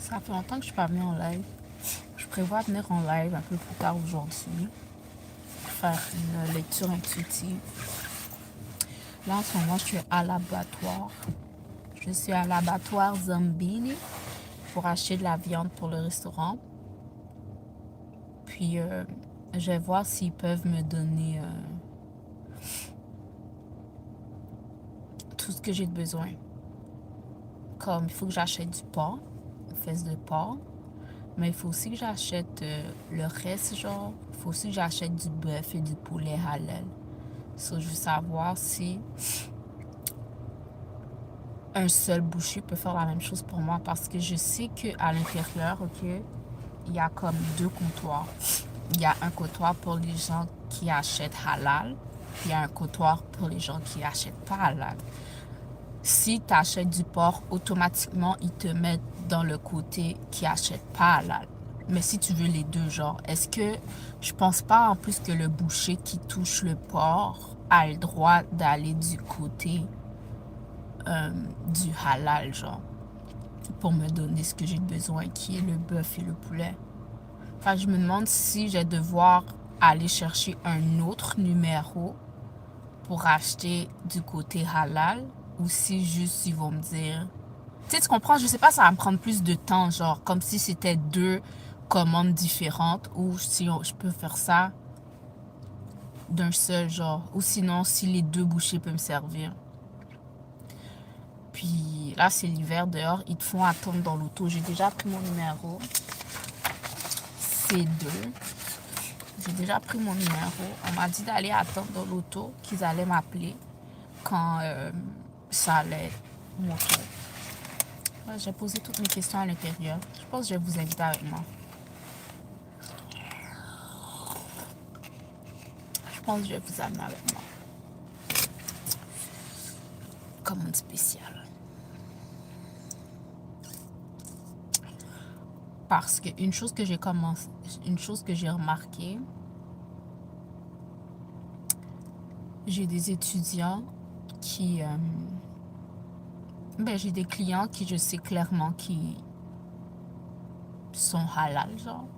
Ça fait longtemps que je suis pas venue en live. Je prévois venir en live un peu plus tard aujourd'hui. Faire une lecture intuitive. Là, en ce moment, je suis à l'abattoir. Je suis à l'abattoir Zambini pour acheter de la viande pour le restaurant. Puis, je vais voir s'ils peuvent me donner tout ce que j'ai besoin. Comme, il faut que j'achète du porc, une fesse de porc. Mais il faut aussi que j'achète le reste, genre. Il faut aussi que j'achète du bœuf et du poulet halal. So, je veux savoir si un seul boucher peut faire la même chose pour moi. Parce que je sais qu'à l'intérieur, OK, il y a comme deux comptoirs. Il y a un comptoir pour les gens qui achètent halal. Il y a un comptoir pour les gens qui achètent pas halal. Si tu achètes du porc, automatiquement, ils te mettent dans le côté qui achète pas halal. Mais si tu veux les deux, genre, est-ce que je pense pas en plus que le boucher qui touche le porc a le droit d'aller du côté du halal, genre, pour me donner ce que j'ai besoin, qui est le bœuf et le poulet. Enfin, je me demande si je vais devoir aller chercher un autre numéro pour acheter du côté halal ou si juste ils vont me dire... Tu sais, tu comprends? Je sais pas, ça va me prendre plus de temps, genre, comme si c'était deux commandes différentes ou si je peux faire ça d'un seul, genre. Ou sinon, si les deux bouchers peuvent me servir. Puis là, c'est l'hiver dehors, ils te font attendre dans l'auto. J'ai déjà pris mon numéro. C'est deux. J'ai déjà pris mon numéro. On m'a dit d'aller attendre dans l'auto, qu'ils allaient m'appeler quand ça allait être mon tour. Ouais, j'ai posé toutes mes questions à l'intérieur. Je pense que je vais vous inviter avec moi. Je pense que je vais vous amener avec moi. Commande spéciale. Parce qu'une chose que j'ai commencé, une chose que j'ai remarqué, j'ai des étudiants qui... j'ai des clients qui je sais clairement qui sont halal, genre,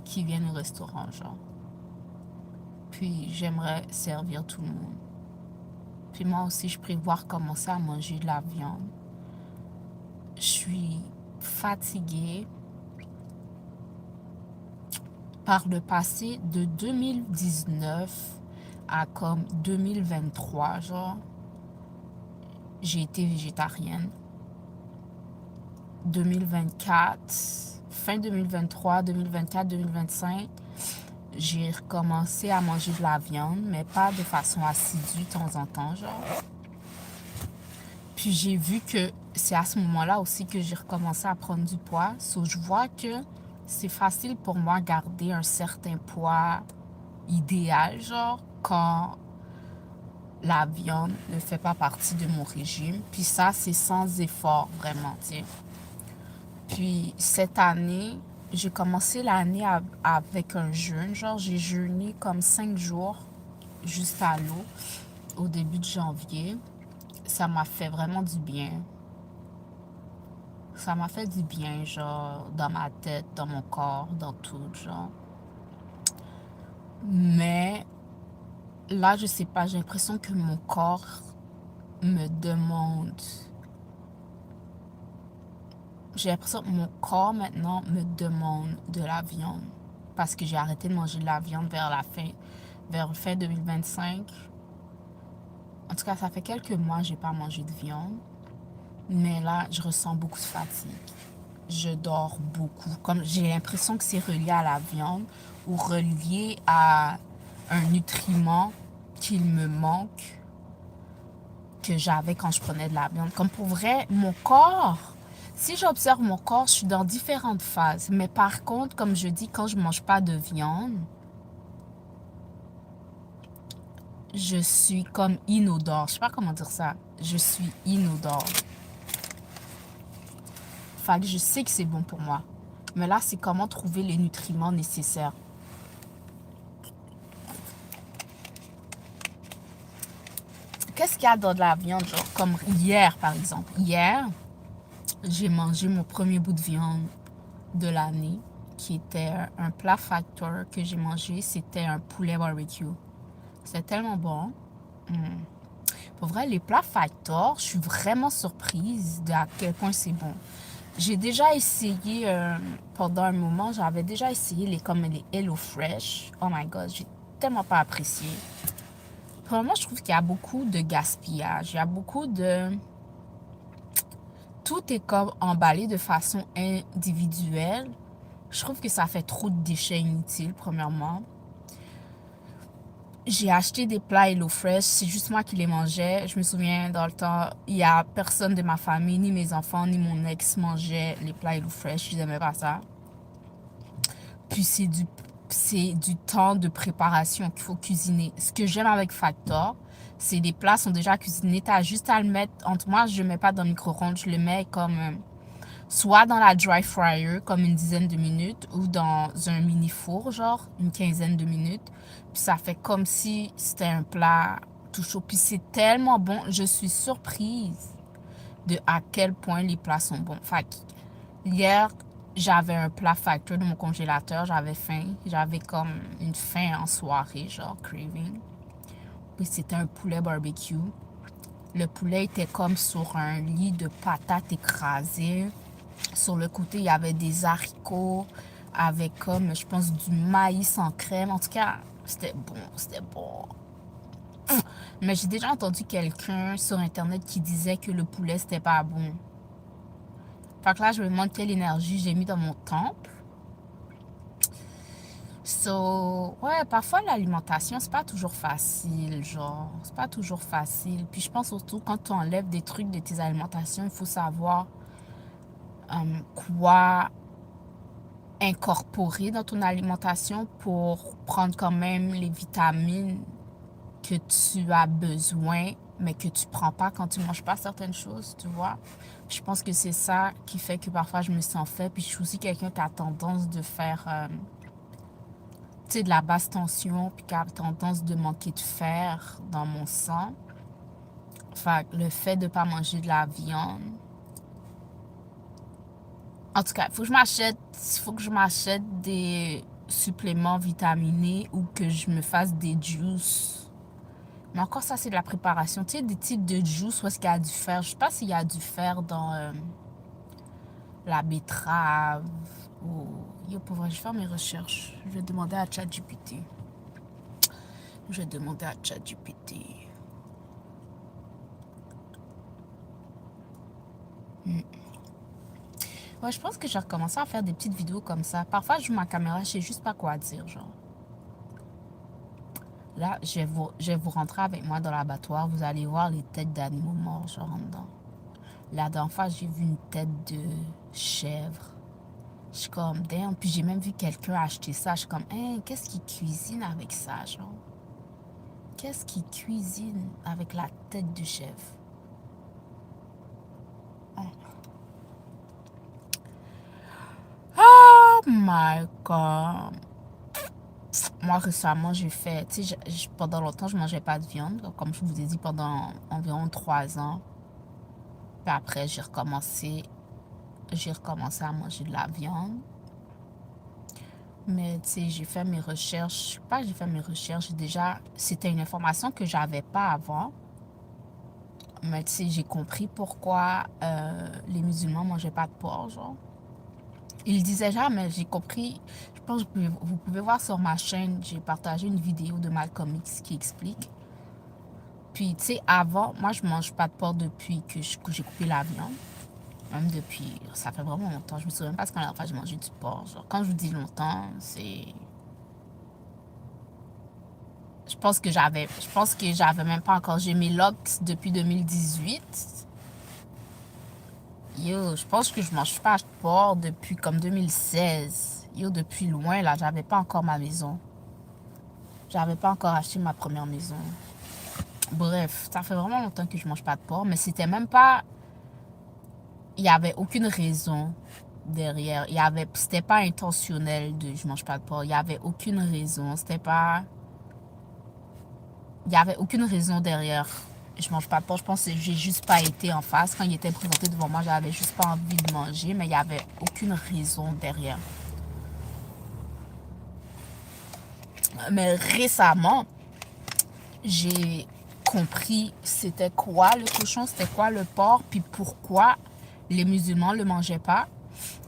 qui viennent au restaurant, genre. Puis j'aimerais servir tout le monde. Puis moi aussi, je prévois commencer à manger de la viande. Je suis fatiguée. Par le passé, de 2019 à comme 2023, genre, j'ai été végétarienne. 2024, fin 2023, 2024, 2025, j'ai recommencé à manger de la viande, mais pas de façon assidue de temps en temps, genre. Puis j'ai vu que c'est à ce moment-là aussi que j'ai recommencé à prendre du poids. So, je vois que c'est facile pour moi de garder un certain poids idéal, genre, quand la viande ne fait pas partie de mon régime. Puis ça, c'est sans effort, vraiment, tu sais. Puis cette année, j'ai commencé l'année avec un jeûne. Genre, j'ai jeûné comme 5 jours juste à l'eau au début de janvier. Ça m'a fait vraiment du bien. Ça m'a fait du bien, genre, dans ma tête, dans mon corps, dans tout, genre. Mais là, je sais pas, j'ai l'impression que mon corps me demande... J'ai l'impression que mon corps, maintenant, me demande de la viande. Parce que j'ai arrêté de manger de la viande vers fin 2025. En tout cas, ça fait quelques mois que j'ai pas mangé de viande. Mais là, je ressens beaucoup de fatigue. Je dors beaucoup. Comme j'ai l'impression que c'est relié à la viande ou relié à un nutriment qu'il me manque que j'avais quand je prenais de la viande. Comme pour vrai, mon corps, si j'observe mon corps, je suis dans différentes phases. Mais par contre, comme je dis, quand je mange pas de viande, je suis comme inodore. Je sais pas comment dire ça. Je suis inodore. Fait que je sais que c'est bon pour moi. Mais là, c'est comment trouver les nutriments nécessaires. Qu'est-ce qu'il y a dans de la viande, genre comme hier, par exemple. Hier, j'ai mangé mon premier bout de viande de l'année, qui était un plat factor que j'ai mangé. C'était un poulet barbecue. C'était tellement bon. Mm. Pour vrai, les plats factor, je suis vraiment surprise de à quel point c'est bon. J'ai déjà essayé, pendant un moment, j'avais déjà essayé comme les HelloFresh. Oh my god, j'ai tellement pas apprécié. Premièrement, je trouve qu'il y a beaucoup de gaspillage. Il y a beaucoup de... Tout est comme emballé de façon individuelle. Je trouve que ça fait trop de déchets inutiles, premièrement. J'ai acheté des plats HelloFresh, c'est juste moi qui les mangeais. Je me souviens, dans le temps, il y a personne de ma famille, ni mes enfants, ni mon ex mangeaient les plats HelloFresh. Je n'aimais pas ça. Puis c'est du temps de préparation qu'il faut cuisiner. Ce que j'aime avec Factor, c'est les plats sont déjà cuisinés. Tu as juste à le mettre, entre moi, je ne le mets pas dans le micro-ondes, je le mets comme soit dans la dry fryer, comme une dizaine de minutes, ou dans un mini four, genre une quinzaine de minutes. Puis ça fait comme si c'était un plat tout chaud. Puis c'est tellement bon, je suis surprise de à quel point les plats sont bons. Fait que hier, j'avais un plat factor de mon congélateur, j'avais faim. J'avais comme une faim en soirée, genre craving. Puis c'était un poulet barbecue. Le poulet était comme sur un lit de patates écrasées. Sur le côté, il y avait des haricots avec comme, je pense, du maïs en crème. En tout cas, c'était bon, c'était bon. Mais j'ai déjà entendu quelqu'un sur Internet qui disait que le poulet, c'était pas bon. Fait que là, je me demande quelle énergie j'ai mis dans mon temple. So, ouais, parfois l'alimentation, c'est pas toujours facile, genre, c'est pas toujours facile. Puis je pense surtout quand tu enlèves des trucs de tes alimentations, il faut savoir quoi incorporer dans ton alimentation pour prendre quand même les vitamines que tu as besoin, mais que tu prends pas quand tu manges pas certaines choses, tu vois. Je pense que c'est ça qui fait que parfois je me sens faible. Puis je suis aussi quelqu'un qui a tendance de faire tu sais, de la basse tension, puis qui a tendance de manquer de fer dans mon sang. Fait que le fait de pas manger de la viande. En tout cas, faut que je m'achète des suppléments vitaminés ou que je me fasse des juices. Mais encore ça, c'est de la préparation. Tu sais, des types de juice où est-ce qu'il y a du fer. Je sais pas s'il y a du fer dans la betterave ou... Yo, pour vrai, je vais faire mes recherches. Je vais demander à ChatGPT. Je vais demander à ChatGPT. Ouais, je pense que j'ai recommencé à faire des petites vidéos comme ça. Parfois, je joue ma caméra, je sais juste pas quoi dire, genre. Là, je vais vous rentrer avec moi dans l'abattoir. Vous allez voir les têtes d'animaux morts, genre, en dedans. La dernière fois, j'ai vu une tête de chèvre. Je suis comme, damn. Puis j'ai même vu quelqu'un acheter ça. Je suis comme, hein, qu'est-ce qu'il cuisine avec ça, genre? Qu'est-ce qu'il cuisine avec la tête de chèvre? Oh my God. Moi, récemment, j'ai fait, tu sais, pendant longtemps, je mangeais pas de viande. Comme je vous ai dit, pendant environ 3 ans. Puis après, j'ai recommencé à manger de la viande. Mais tu sais, j'ai fait mes recherches. Pas que j'ai fait mes recherches, déjà, c'était une information que j'avais pas avant. Mais tu sais, j'ai compris pourquoi les musulmans mangeaient pas de porc, genre. Ils disaient jamais, j'ai compris. Je pense que vous pouvez voir sur ma chaîne, j'ai partagé une vidéo de Malcolm X qui explique. Puis, tu sais, avant, moi, je mange pas de porc depuis que j'ai coupé la viande. Même depuis, ça fait vraiment longtemps. Je me souviens pas ce qu'on a fait, j'ai mangé du porc. Genre, quand je vous dis longtemps, c'est... Je pense que j'avais même pas encore, j'ai mes locks depuis 2018. Yo, je pense que je mange pas de porc depuis comme 2016. Yo, depuis loin, là, j'avais pas encore ma maison. J'avais pas encore acheté ma première maison. Bref, ça fait vraiment longtemps que je mange pas de porc, mais c'était même pas... Il y avait aucune raison derrière. C'était pas intentionnel de je mange pas de porc. Il y avait aucune raison. Il y avait aucune raison derrière je mange pas de porc. Je pense que j'ai juste pas été en face. Quand il était présenté devant moi, j'avais juste pas envie de manger, mais il y avait aucune raison derrière. Mais récemment, j'ai compris c'était quoi le cochon, c'était quoi le porc, puis pourquoi les musulmans le mangeaient pas.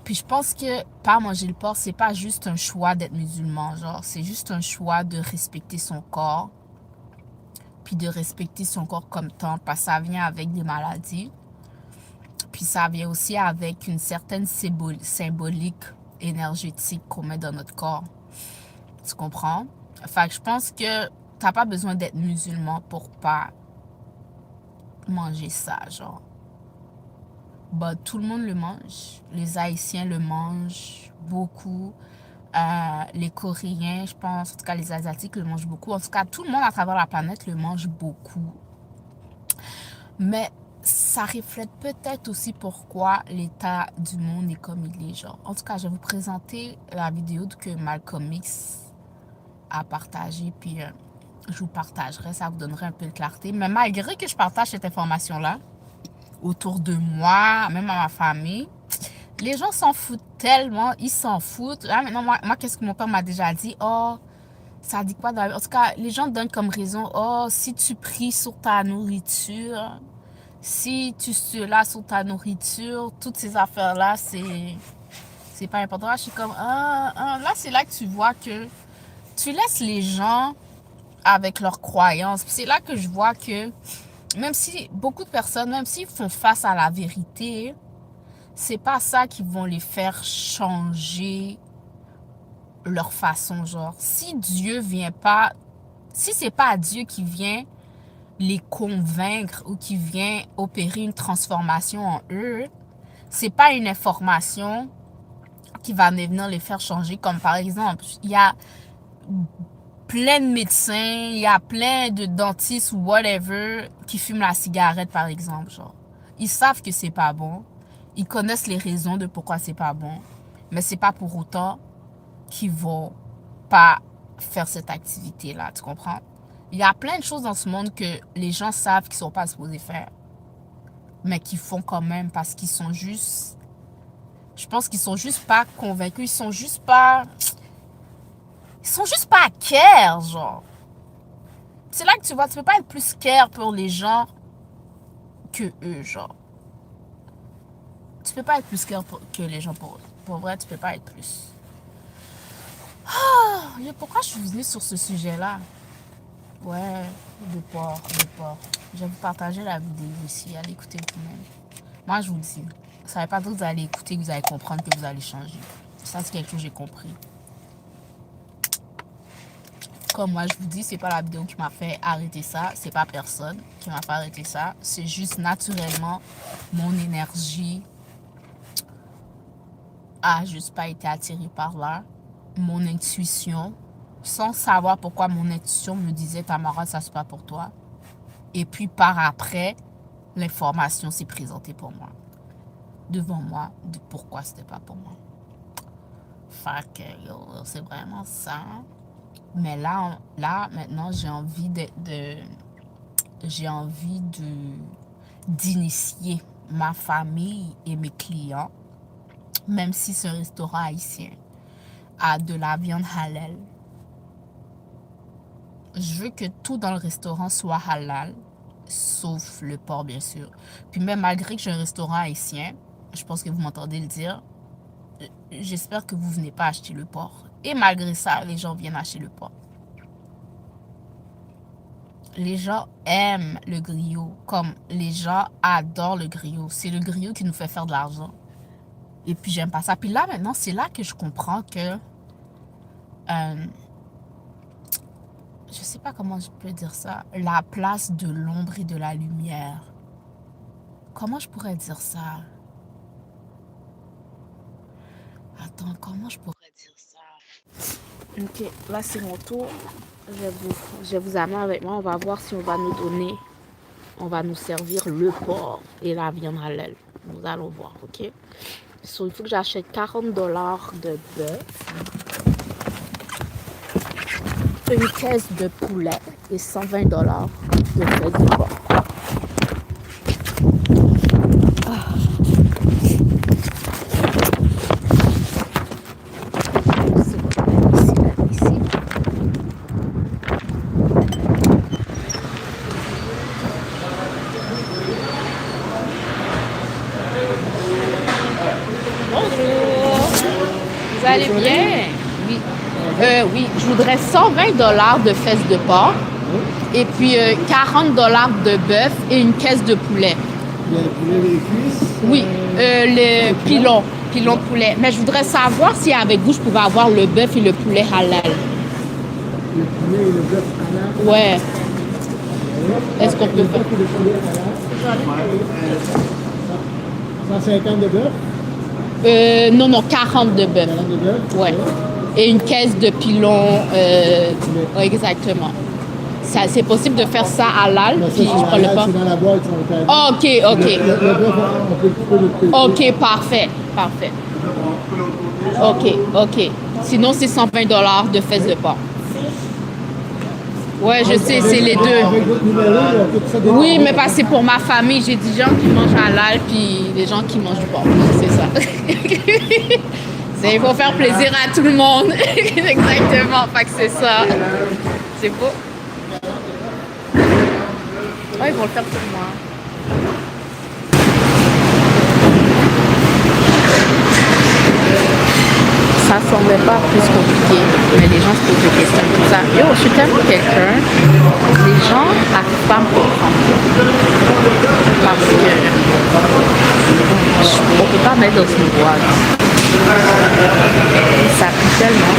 Puis je pense que pas manger le porc, c'est pas juste un choix d'être musulman, genre c'est juste un choix de respecter son corps, puis de respecter son corps comme tant, parce que ça vient avec des maladies, puis ça vient aussi avec une certaine symbolique énergétique qu'on met dans notre corps. Tu comprends? Fait que je pense que t'as pas besoin d'être musulman pour pas manger ça, genre. Bah, tout le monde le mange. Les Haïtiens le mangent beaucoup. Les Coréens, je pense, en tout cas les Asiatiques le mangent beaucoup. En tout cas, tout le monde à travers la planète le mange beaucoup. Mais ça reflète peut-être aussi pourquoi l'état du monde est comme il est, genre. En tout cas, je vais vous présenter la vidéo que Malcolm X a partagée, puis je vous partagerai, ça vous donnerait un peu de clarté. Mais malgré que je partage cette information-là, autour de moi, même à ma famille, les gens s'en foutent tellement, ils s'en foutent. Là, maintenant, moi qu'est-ce que mon père m'a déjà dit? Oh, ça dit quoi dans la... En tout cas, les gens donnent comme raison, oh, si tu pries sur ta nourriture, si tu là sur ta nourriture, toutes ces affaires-là, c'est pas important. Là, je suis comme, là, c'est là que tu vois que tu laisses les gens avec leurs croyances. C'est là que je vois que même si beaucoup de personnes, même s'ils font face à la vérité, c'est pas ça qui vont les faire changer leur façon, genre. Si Dieu vient pas, si c'est pas Dieu qui vient les convaincre ou qui vient opérer une transformation en eux, c'est pas une information qui va venir les faire changer. Comme par exemple, il y a plein de médecins, il y a plein de dentistes ou whatever qui fument la cigarette, par exemple, genre. Ils savent que c'est pas bon. Ils connaissent les raisons de pourquoi c'est pas bon. Mais c'est pas pour autant qu'ils vont pas faire cette activité-là, tu comprends? Il y a plein de choses dans ce monde que les gens savent qu'ils sont pas supposés faire. Mais qu'ils font quand même parce qu'ils sont juste... Je pense qu'ils sont juste pas convaincus. Ils sont juste pas care, genre. C'est là que tu vois, tu peux pas être plus care pour les gens que eux, genre. Tu peux pas être plus care que les gens pour eux. Pour vrai, tu peux pas être plus. Pourquoi je suis venue sur ce sujet-là? Ouais, le porc. Je vais vous partager la vidéo ici. Allez écouter vous-même. Moi, je vous dis, ça ne veut pas dire que vous allez écouter, que vous allez comprendre, que vous allez changer. Ça, c'est quelque chose que j'ai compris. Comme moi, je vous dis, c'est pas la vidéo qui m'a fait arrêter ça. C'est pas personne qui m'a fait arrêter ça. C'est juste naturellement mon énergie a juste pas été attirée par là. Mon intuition, sans savoir pourquoi mon intuition me disait Tamara, ça c'est pas pour toi. Et puis par après, l'information s'est présentée pour moi. Devant moi, de pourquoi c'était pas pour moi. Fait que c'est vraiment ça. Mais là maintenant, j'ai envie d'initier ma famille et mes clients, même si c'est un restaurant haïtien, à de la viande halal. Je veux que tout dans le restaurant soit halal, sauf le porc, bien sûr. Puis même malgré que j'ai un restaurant haïtien, je pense que vous m'entendez le dire, j'espère que vous venez pas acheter le porc. Et malgré ça, les gens viennent acheter le porc. Les gens aiment le griot, comme les gens adorent le griot. C'est le griot qui nous fait faire de l'argent. Et puis j'aime pas ça. Puis là maintenant, c'est là que je comprends que je sais pas comment je peux dire ça, la place de l'ombre et de la lumière. Comment je pourrais dire ça? Attends, comment je pourrais dire ça? Ok, là c'est mon tour. Je vais vous amener avec moi. On va voir si on va on va nous servir le porc et la viande halal. Nous allons voir, ok? So, il faut que j'achète $40 de bœuf, une caisse de poulet et $120 de frais de porc. voudrais 120 $ de fesses de porc et puis 40 $ de bœuf et une caisse de poulet. Le poulet, les cuisses? Oui, le pilon poulet. Mais je voudrais savoir si avec vous, je pouvais avoir le bœuf et le poulet halal. Le poulet et le bœuf halal? Ouais. Est-ce qu'on peut faire? Le poulet halal? 150 de bœuf? Non, 40 de bœuf. 40 de bœuf? Ouais. Et une caisse de pilon. Exactement. C'est possible de faire ça halal, Non, ça, puis je prends le pas. c'est dans la boîte, ça va être Oh, OK. Le bœuf, on peut le couper. OK, parfait. OK. Sinon, c'est 120 $ de fesses de porc. Ouais, je sais, c'est les deux. Avec votre numéro, on peut tout ça dedans. Oui, mais parce que c'est pour ma famille. J'ai des gens qui mangent halal, puis des gens qui mangent du porc. C'est ça. Il faut faire plaisir à tout le monde. Exactement. Fait que c'est ça. C'est beau. Ouais, ils vont le faire pour moi. Ça semblait pas plus compliqué, mais les gens se posent des questions comme ça. Yo, je suis tellement quelqu'un, les gens n'arrivent pas à me comprendre. Parce que on ne peut pas mettre dans une boîte. Ça coûte tellement.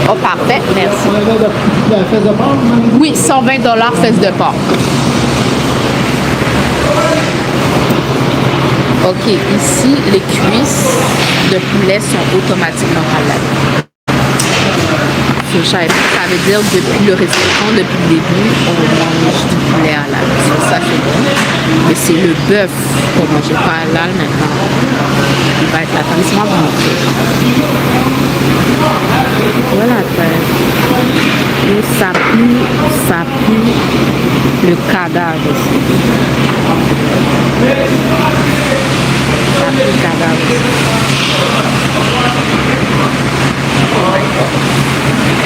Oh, parfait, merci. La fesse de porc? Oui, 120 $ fesses de porc. OK, ici, les cuisses de poulet sont automatiquement halal. Ça veut dire depuis le restaurant, depuis le début, on mange du poulet halal. Ça, c'est bon. Mais c'est le bœuf qu'on ne mange pas halal maintenant. Il va être là. Laisse-moi vous montrer. Voilà la tête. Et ça pue le cadavre aussi. Ça pue le cadavre aussi.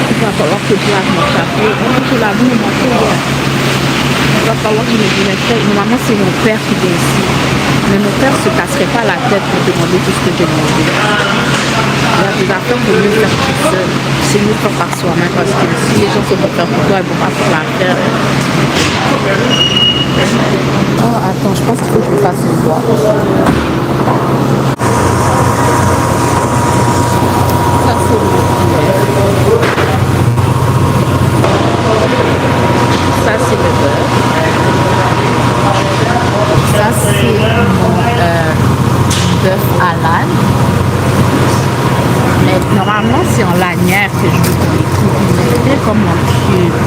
Il va falloir que je lave mon chapeau. Je lave mon manteau. Il va falloir que je me démette. Normalement, c'est mon père qui vient ici. Mais mon père ne se casserait pas la tête pour demander tout ce que j'ai demandé. Il y a des affaires pour mieux faire tout seul. C'est mieux faire par soi-même parce que si les gens se font faire pour toi, ils ne vont pas faire l'affaire. Oh, attends, je pense qu'il faut que je me fasse une voix. Ça, c'est le poulet. Ça, c'est le beurre. Ça, c'est mon bœuf halal. Mais normalement, c'est en lanière que je veux qu'on les coupe. Mais comme mon cube.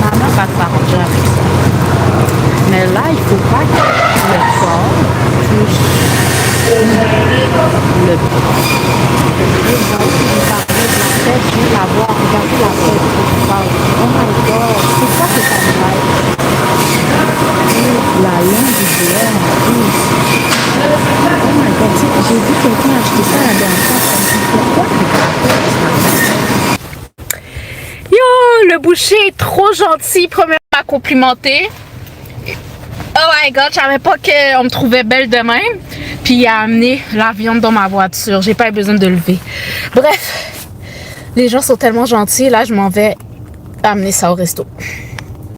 Normalement, on va s'arranger avec ça. Mais là, il ne faut pas que le porc touche le bœuf. Je vais la voir. Regardez la tête. Oh my God. C'est quoi cet animal? La langue du bœuf en plus. Oh my God. J'ai vu quelqu'un acheter ça la dernière fois. Pourquoi Yo, le boucher est trop gentil. Premièrement, à complimenter. Oh my God, je savais pas qu'on me trouvait belle de même. Puis il a amené la viande dans ma voiture. J'ai pas eu besoin de lever. Bref, les gens sont tellement gentils. Là, je m'en vais amener ça au resto.